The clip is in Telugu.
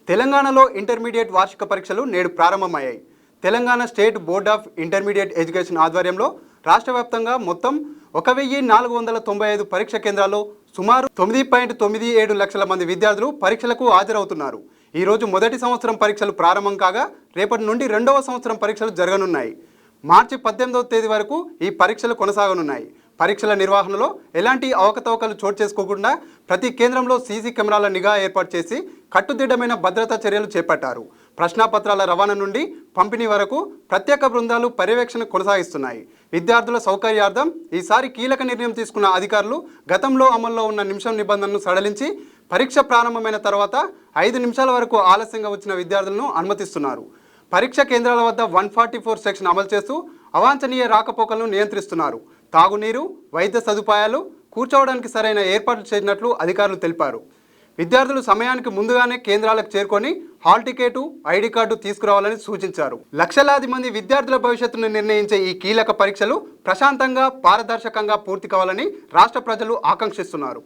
తెలంగాణలో ఇంటర్మీడియట్ వార్షిక పరీక్షలు నేడు ప్రారంభమయ్యాయి. Telangana state board of intermediate education ఆధ్వర్యంలో రాష్ట్ర వ్యాప్తంగా మొత్తం 1495 పరీక్ష కేంద్రాల్లో సుమారు 9.97 లక్షల మంది విద్యార్థులు పరీక్షలకు హాజరవుతున్నారు. ఈరోజు మొదటి సంవత్సరం పరీక్షలు ప్రారంభం కాగా రేపటి నుండి రెండవ సంవత్సరం పరీక్షలు జరగనున్నాయి. మార్చి 18వ తేదీ వరకు ఈ పరీక్షలు కొనసాగనున్నాయి. పరీక్షల నిర్వహణలో ఎలాంటి అవకతవకలు చోటు చేసుకోకుండా ప్రతి కేంద్రంలో సీసీ కెమెరాల నిఘా ఏర్పాటు చేసి కట్టుదిట్టమైన భద్రతా చర్యలు చేపట్టారు. ప్రశ్నాపత్రాల రవాణా నుండి పంపిణీ వరకు ప్రత్యేక బృందాలు పర్యవేక్షణ కొనసాగిస్తున్నాయి. విద్యార్థుల సౌకర్యార్థం ఈసారి కీలక నిర్ణయం తీసుకున్న అధికారులు గతంలో అమల్లో ఉన్న నిమిషం నిబంధనను సడలించి పరీక్ష ప్రారంభమైన తర్వాత 5 నిమిషాల వరకు ఆలస్యంగా వచ్చిన విద్యార్థులను అనుమతిస్తున్నారు. పరీక్ష కేంద్రాల వద్ద 144 సెక్షన్ అమలు చేస్తూ అవాంఛనీయ రాకపోకలను నియంత్రిస్తున్నారు. తాగునీరు, వైద్య సదుపాయాలు, కూర్చోవడానికి సరైన ఏర్పాట్లు చేసినట్లు అధికారులు తెలిపారు. విద్యార్థులు సమయానికి ముందుగానే కేంద్రాలకు చేరుకొని హాల్ టికెట్, ఐడి కార్డు తీసుకురావాలని సూచించారు. లక్షలాది మంది విద్యార్థుల భవిష్యత్తును నిర్ణయించే ఈ కీలక పరీక్షలు ప్రశాంతంగా, పారదర్శకంగా పూర్తి కావాలని రాష్ట్ర ప్రజలు ఆకాంక్షిస్తున్నారు.